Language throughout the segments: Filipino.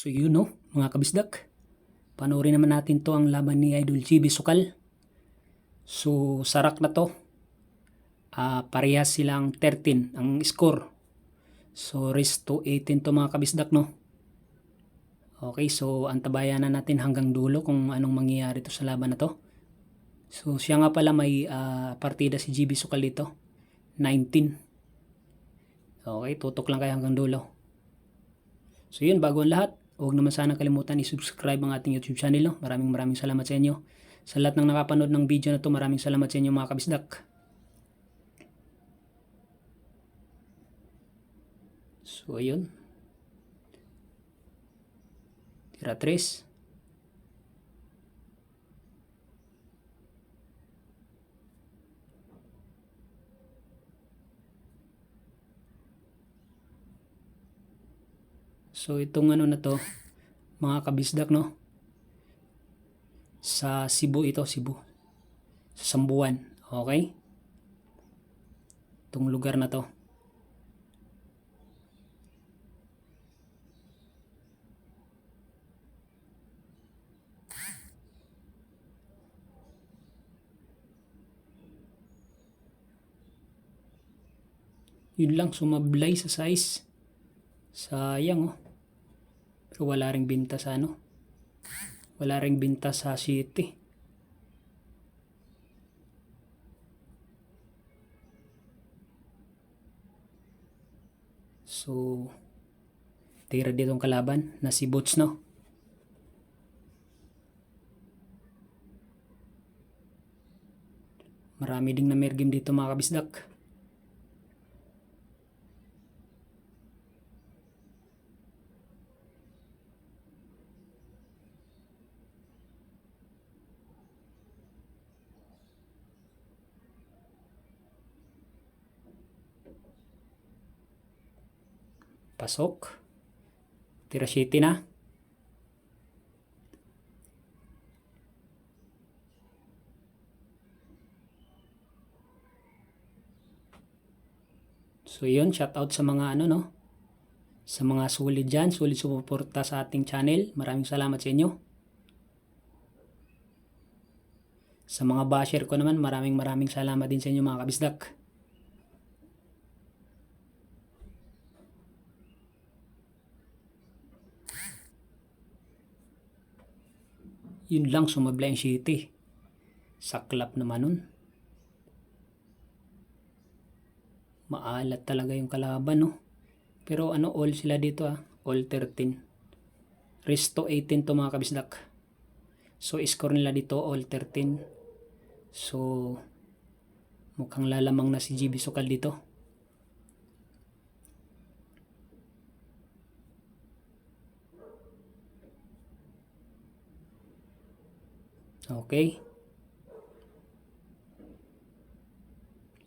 So yun no, mga kabisdak. Panoorin naman natin to ang laban ni Idol GB Sukal. So sarak na to. Parehas silang 13 ang score. So race to 18 to mga kabisdak no. Okay, so antabayan na natin hanggang dulo kung anong mangyayari to sa laban na to. So siya nga pala may partida si GB Sukal dito. 19. Okay, tutok lang kayo hanggang dulo. So yun, bago ang lahat, huwag naman sana kalimutan i-subscribe ang ating YouTube channel. No? Maraming salamat sa inyo. Sa lahat ng nakapanood ng video na to, maraming salamat sa inyo mga kabisdak. So ayun. Tira 3. So itong ano na to, mga kabisdak no. Sa Cebu ito, Cebu. Sa Sambuan, okay? Itong lugar na to. Yun lang, sumablay sa size. Sayang oh. Pero wala ring binta sa ano. Wala ring binta sa city. So, tira ditong kalaban na si Boots no. Marami ding namergim dito mga kabisdak. Pasok. Tira city na. So yun, shout out sa mga ano no. Sa mga solid dyan, solid sumuporta sa ating channel. Maraming salamat sa inyo. Sa mga basher ko naman, maraming salamat din sa inyo mga kabisdak. Yun lang, sumablay ang city. Saklap naman nun. Maalat talaga yung kalaban no. Pero ano, all sila dito all 13. Race to 18 to mga kabisdak. So score nila dito all 13. So mukhang lalamang na si GB Sukal dito. Okay.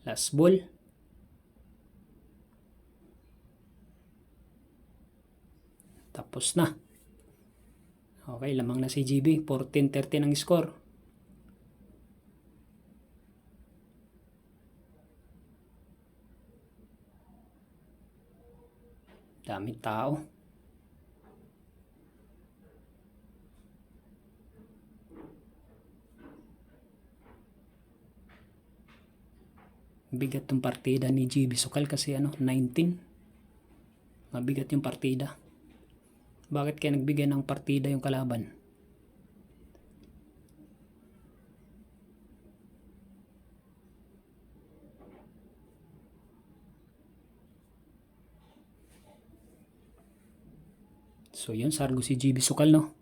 Last ball. Tapos na. Okay, lamang na si GB. 14-13 ang score. Daming tao. Bigat yung partida ni GB Sukal kasi 19. Mabigat yung partida. Bakit kaya nagbigay ng partida yung kalaban? So yun, sargo si GB Sukal no.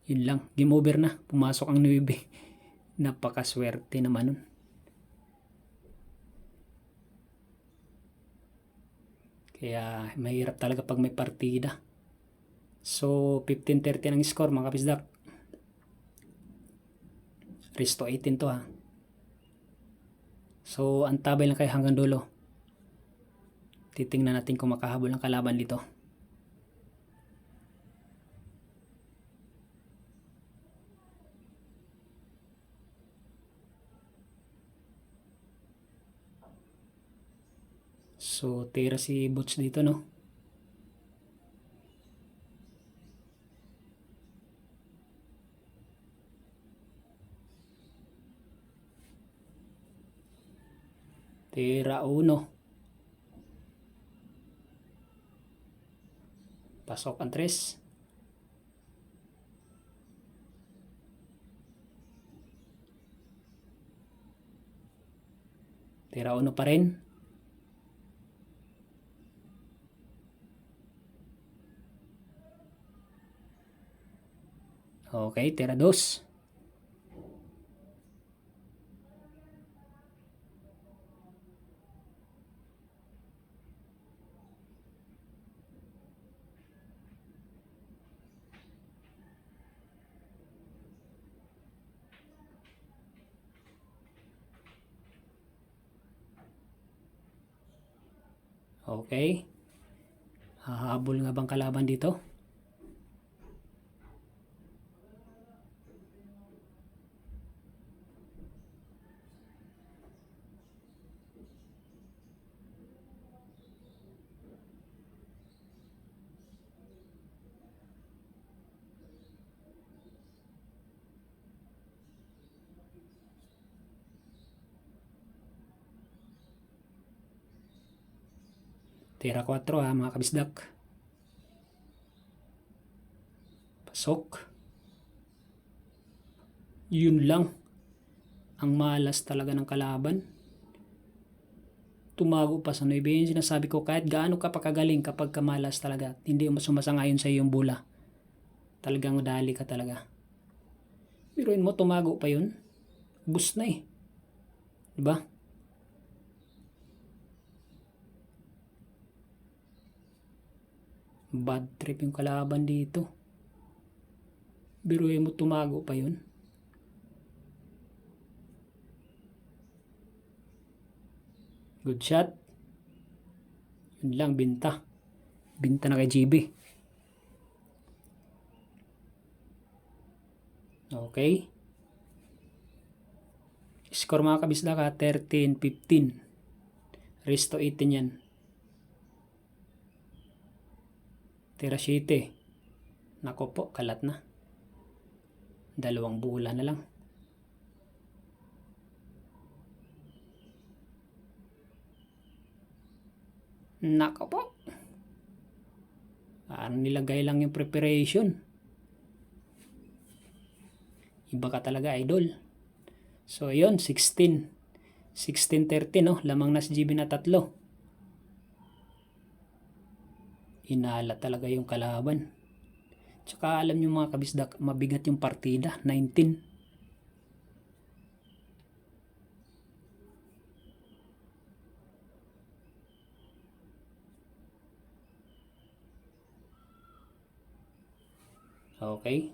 Yun lang, game over na. Pumasok ang 9. Napakaswerte naman nun. Kaya mahirap talaga pag may partida. So 15-13 ang score mga kabisdak. Race to 18 to So antabay lang kayo hanggang dulo. Titingnan natin kung makahabol ang kalaban dito. So, tira si Butch dito, no? Tira 1. Pasok ang 3. Tira 1 pa rin. Okay, tira 2. Okay. Hahabol nga bang kalaban dito? Tira 4 ha mga kabisdak. Pasok. Yun lang. Ang malas talaga ng kalaban. Tumago pa sa 9. Yung sinasabi ko, kahit gaano ka pakagaling kapag kamalas talaga, hindi mo sumasangayon sa iyong bola. Talagang dali ka talaga. Biruin mo, tumago pa yun. Bus na eh. Diba? Bad trip yung kalaban dito. Biruin mo, tumago pa yun. Good shot. Yun lang, binta. Binta na kay GB. Okay. Score mga kabisda ka, 13-15. Resto 18 yan. Tira 7. Nako po, kalat na. 2 bola na lang. Nako po. Parang nilagay lang yung preparation. Iba ka talaga, idol. So, yun, 16. 16-13, no? Lamang na si GB na 3. Inala talaga yung kalaban. Tsaka alam nyo mga kabisdak, mabigat yung partida. 19. Okay.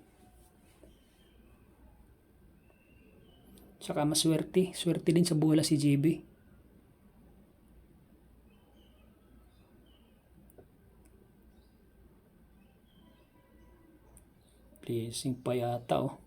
Tsaka maswerte. Swerte din sa bola si GB. Placing pa yata oh.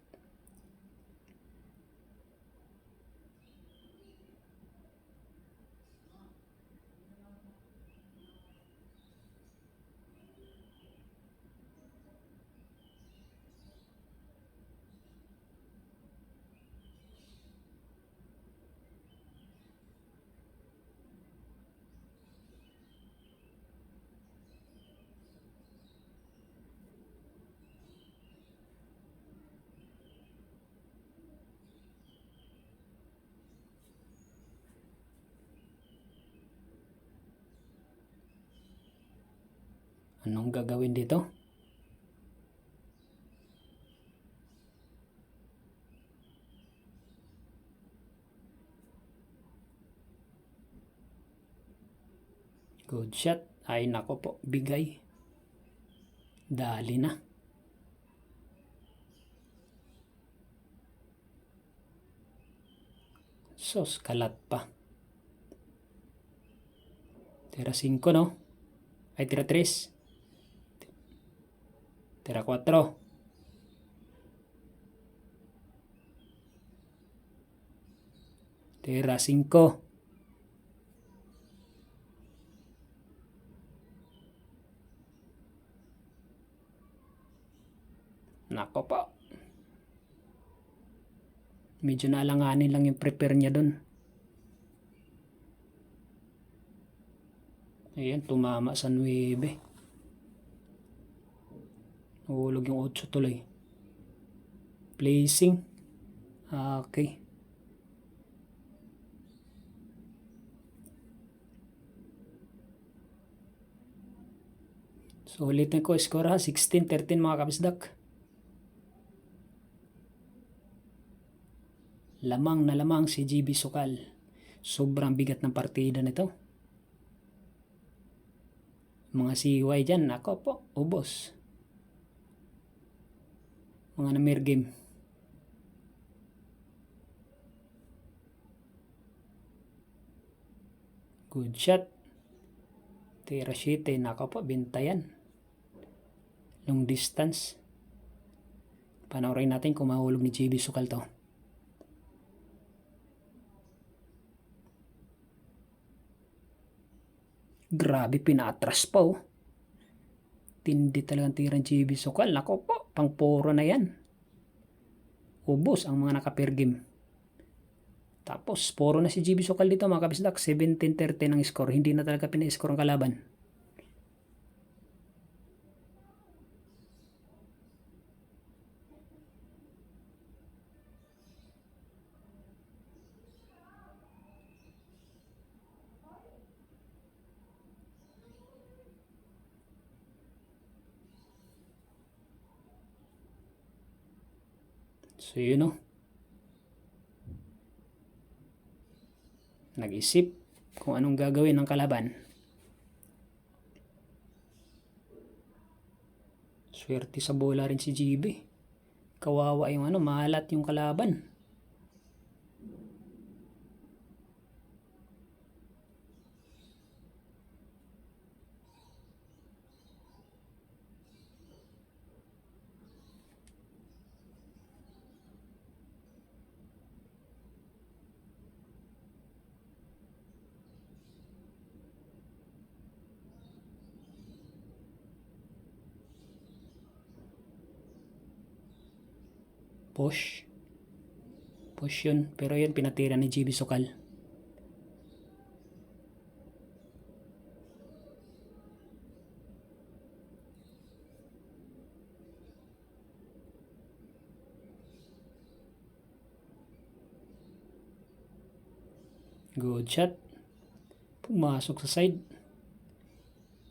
Anong gagawin dito? Good shot. Ay nako po, bigay. Dali na. Sos, kalat pa. Tira 5, no? Ay, tira 3. Tira 4. Tira 5. Nako po. Medyo naalanganin lang yung prepare niya dun. Ayan, tumama sa 9. Nahulog yung 8 tuloy. Placing. Okay. So ulitin ko, score ha, 16-13 mga kabisdak. Lamang na lamang si GB Sukal. Sobrang bigat ng partida nito. Mga CY dyan, ako po, ubos. Mga namir game. Good shot. Tira 7, nako po, bintayan. Long distance. Panoorin natin kung mahulog ni GB Sukal to. Grabe, pinatras pa oh. Tindi talagang tirang GB Sukal. Nako po, pang puro na yan. Ubos ang mga naka-pair game. Tapos, puro na si GB Sukal dito mga kabisdak. 17-13 ang score. Hindi na talaga pina-score ang kalaban. So yun o. Nag-isip kung anong gagawin ng kalaban. Swerte sa bola rin si GB. Kawawa yung malat yung kalaban. Push yun, pero yun pinatira ni GB Sukal. Good shot. Pumasok sa side.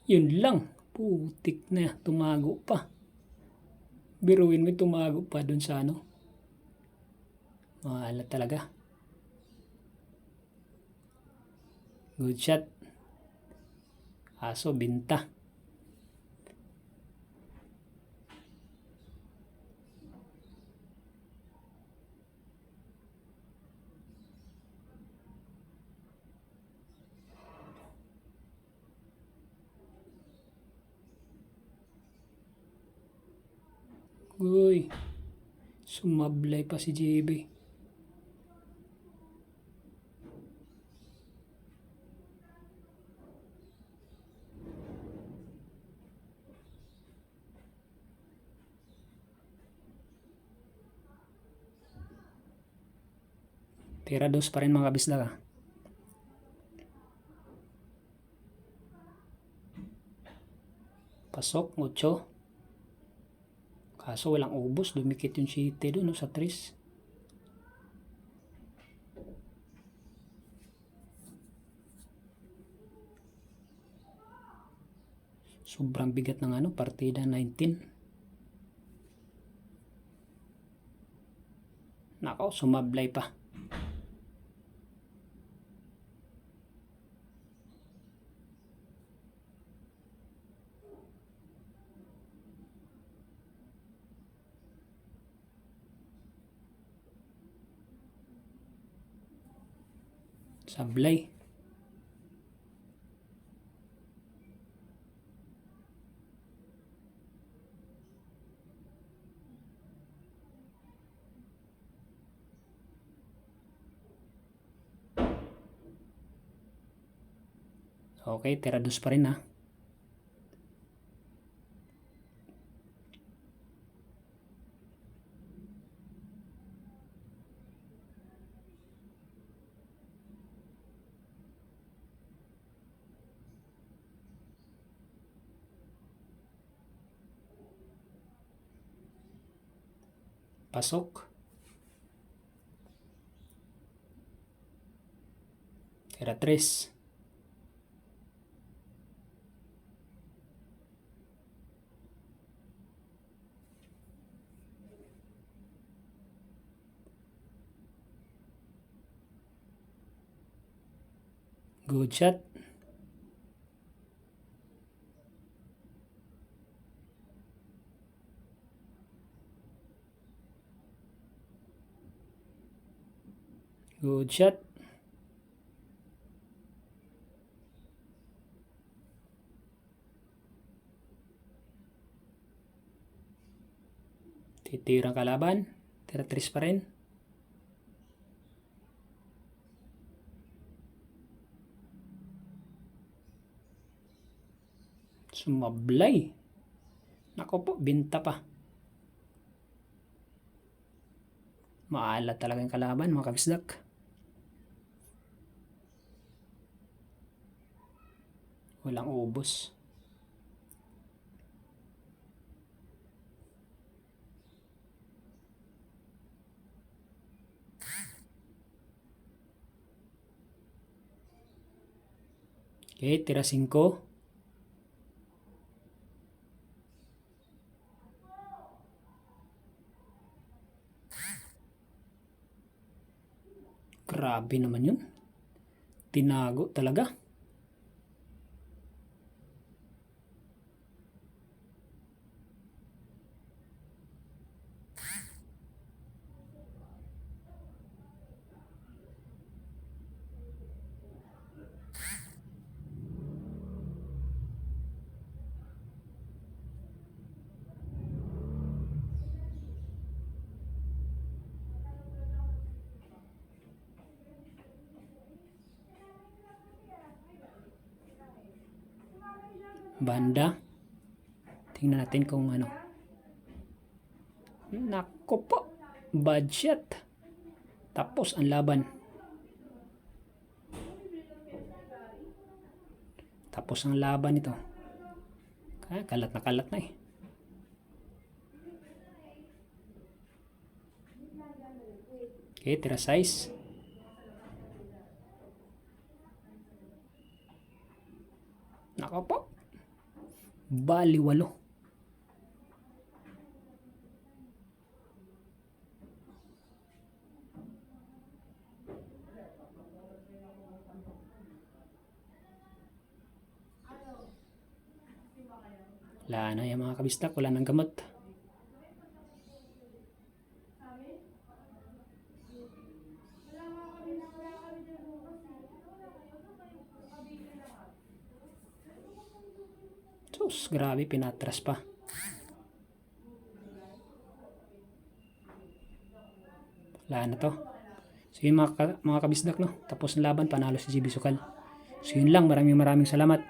Yun lang, putik na, tumago pa. Biruin mo, tumago pa dun sa maalat talaga. Good shot. Aso, binta. Uy, sumablay pa si JB. Tira 2 pa rin mga kabisdak. Pasok, 8. Kaso walang ubos, dumikit yung 7 doon sa 3. Sobrang bigat ng partida 19. Nako, sumablay pa. Sablay. Okay, tira 2 pa rin ha. Pasok. Tira 3. Good shot. Good shot. Titirang kalaban. Tira 3 pa rin. Sumablay. Nako po, binta pa. Maalat talaga yung kalaban, mga kabisdak. Walang ubos. Okay, tira 5. Grabe naman yun. Tinago talaga. Banda. Tingnan natin kung ano. Nako po. Budget. Tapos ang laban. Tapos ang laban ito. Kalat na eh. Okay, tira 6. Nako po. Bali 8. Wala na yung mga kabistak, wala nang gamot. Sus, grabe, pinatras pa. Wala na to. So yun mga kabisdak, no? Tapos ng laban, panalo si GB Sukal. So yun lang, maraming salamat.